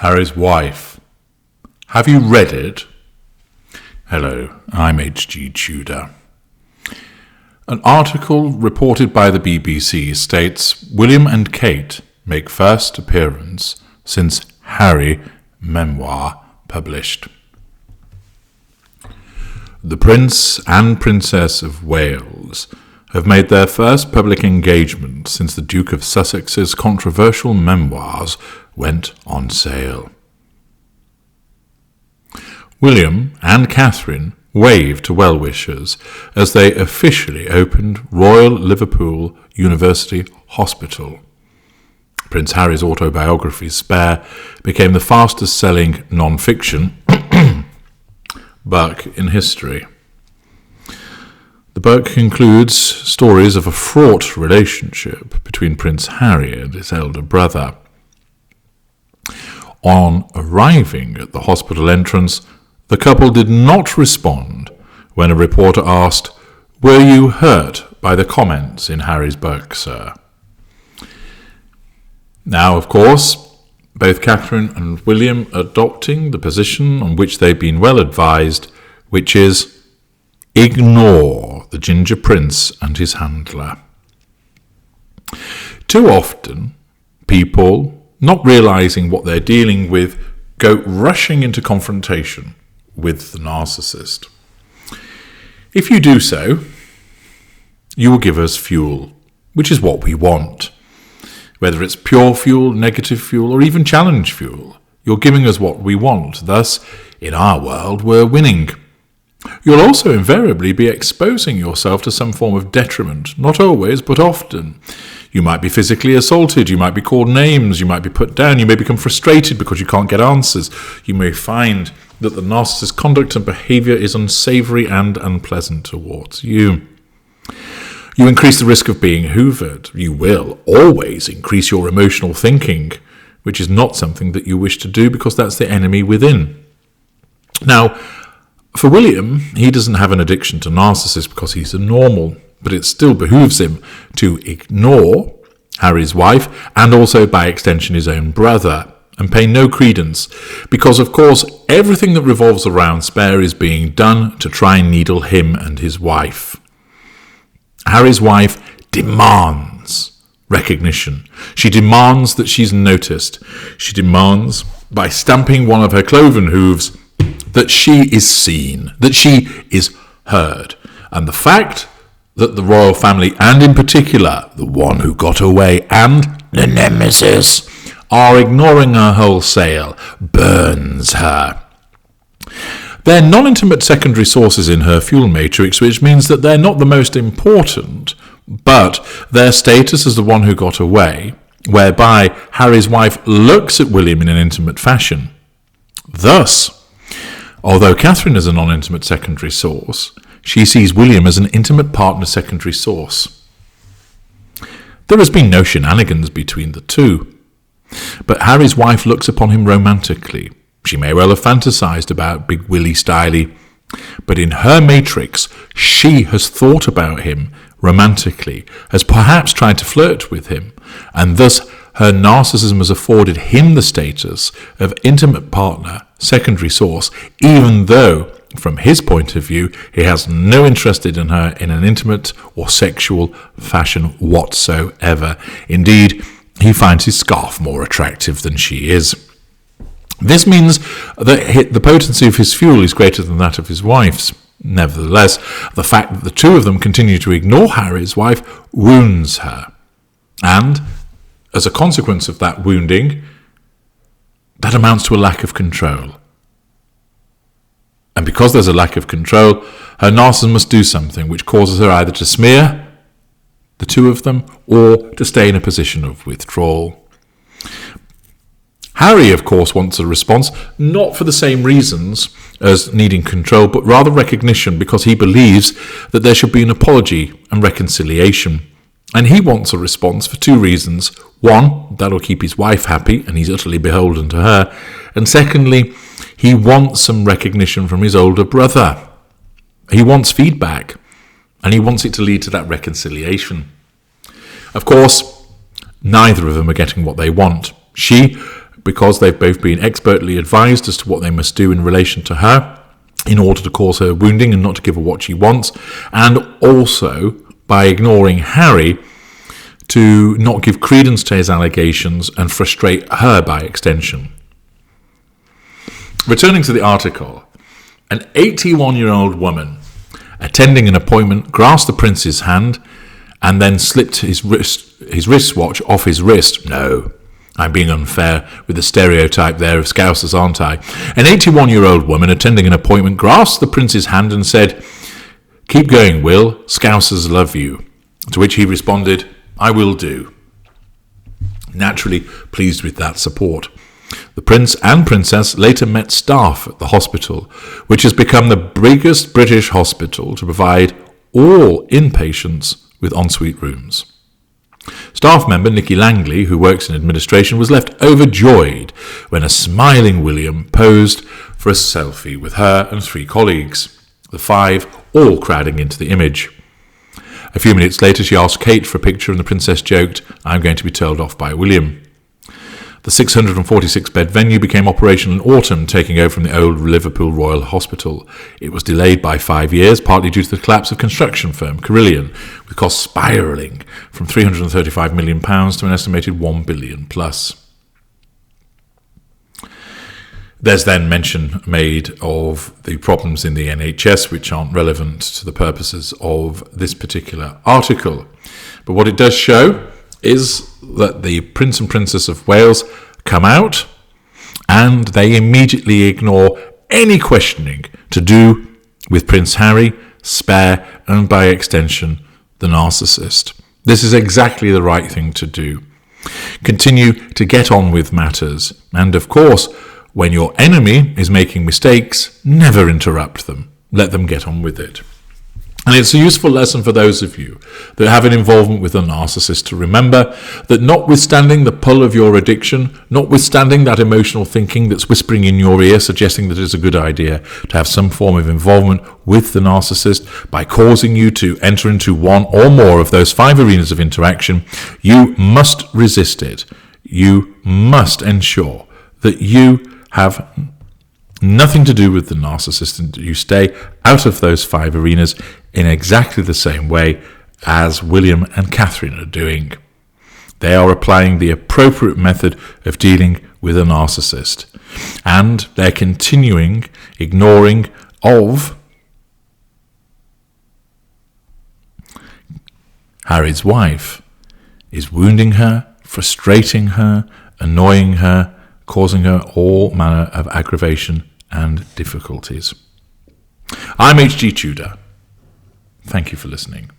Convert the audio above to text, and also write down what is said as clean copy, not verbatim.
Harry's wife. Have you read it? Hello, I'm H.G. Tudor. An article reported by the BBC states William and Kate make first appearance since Harry memoir published. The Prince and Princess of Wales have made their first public engagement since the Duke of Sussex's controversial memoirs went on sale. William and Catherine waved to well-wishers as they officially opened Royal Liverpool University Hospital. Prince Harry's autobiography, Spare, became the fastest-selling non-fiction book in history. The book includes stories of a fraught relationship between Prince Harry and his elder brother. On arriving at the hospital entrance, the couple did not respond when a reporter asked, "Were you hurt by the comments in Harry's book, sir?" Now, of course, both Catherine and William adopting the position on which they've been well advised, which is ignore the Ginger Prince and his handler. Too often, people, not realizing what they're dealing with, go rushing into confrontation with the narcissist. If you do so, you will give us fuel, which is what we want. Whether it's pure fuel, negative fuel, or even challenge fuel, you're giving us what we want. Thus, in our world, we're winning. You'll also invariably be exposing yourself to some form of detriment, not always, but often. You might be physically assaulted, you might be called names, you might be put down, you may become frustrated because you can't get answers. You may find that the narcissist's conduct and behaviour is unsavoury and unpleasant towards you. You increase the risk of being hoovered. You will always increase your emotional thinking, which is not something that you wish to do because that's the enemy within. Now, for William, he doesn't have an addiction to narcissists because he's a normal, but it still behooves him to ignore Harry's wife and also by extension his own brother and pay no credence because, of course, everything that revolves around Spare is being done to try and needle him and his wife. Harry's wife demands recognition. She demands that she's noticed. She demands, by stamping one of her cloven hooves, that she is seen, that she is heard. And the fact that the royal family, and in particular the one who got away and the nemesis, are ignoring her wholesale burns her. They're non-intimate secondary sources in her fuel matrix, which means that they're not the most important, but their status as the one who got away, whereby Harry's wife looks at William in an intimate fashion. Thus, although Catherine is a non-intimate secondary source, she sees William as an intimate partner secondary source. There has been no shenanigans between the two, but Harry's wife looks upon him romantically. She may well have fantasized about Big Willie Styley, but in her matrix, she has thought about him romantically, has perhaps tried to flirt with him, and thus her narcissism has afforded him the status of intimate partner, secondary source, even though, from his point of view, he has no interest in her in an intimate or sexual fashion whatsoever. Indeed, he finds his scarf more attractive than she is. This means that the potency of his fuel is greater than that of his wife's. Nevertheless, the fact that the two of them continue to ignore Harry's wife wounds her. And, as a consequence of that wounding, that amounts to a lack of control. And because there's a lack of control, her narcissist must do something which causes her either to smear the two of them or to stay in a position of withdrawal. Harry, of course, wants a response, not for the same reasons as needing control, but rather recognition, because he believes that there should be an apology and reconciliation. And he wants a response for two reasons. One, that'll keep his wife happy, and he's utterly beholden to her. And secondly, he wants some recognition from his older brother. He wants feedback, and he wants it to lead to that reconciliation. Of course, neither of them are getting what they want. She, because they've both been expertly advised as to what they must do in relation to her in order to cause her wounding and not to give her what she wants, and also by ignoring Harry to not give credence to his allegations and frustrate her by extension. Returning to the article, an 81-year-old woman attending an appointment grasped the prince's hand and then slipped his wristwatch off his wrist. No, I'm being unfair with the stereotype there of Scousers, aren't I? An 81-year-old woman attending an appointment grasped the prince's hand and said, "Keep going, Will. Scousers love you." To which he responded, "I will do." Naturally pleased with that support. The prince and princess later met staff at the hospital, which has become the biggest British hospital to provide all inpatients with ensuite rooms. Staff member Nicky Langley, who works in administration, was left overjoyed when a smiling William posed for a selfie with her and 3 colleagues, the 5 all crowding into the image. A few minutes later she asked Kate for a picture and the princess joked, "I'm going to be told off by William." The 646-bed venue became operational in autumn, taking over from the old Liverpool Royal Hospital. It was delayed by 5 years, partly due to the collapse of construction firm Carillion, with costs spiralling from £335 million to an estimated £1 billion plus. There's then mention made of the problems in the NHS, which aren't relevant to the purposes of this particular article. But what it does show is that the Prince and Princess of Wales come out and they immediately ignore any questioning to do with Prince Harry, Spare, and by extension, the narcissist. This is exactly the right thing to do. Continue to get on with matters, and of course, when your enemy is making mistakes, never interrupt them. Let them get on with it. And it's a useful lesson for those of you that have an involvement with a narcissist to remember that notwithstanding the pull of your addiction, notwithstanding that emotional thinking that's whispering in your ear suggesting that it's a good idea to have some form of involvement with the narcissist by causing you to enter into one or more of those 5 arenas of interaction, you must resist it. You must ensure that you have nothing to do with the narcissist and you stay out of those 5 arenas in exactly the same way as William and Catherine are doing. They are applying the appropriate method of dealing with a narcissist, and their continuing ignoring of Harry's wife is wounding her, frustrating her, annoying her, causing her all manner of aggravation and difficulties. I'm H.G. Tudor. Thank you for listening.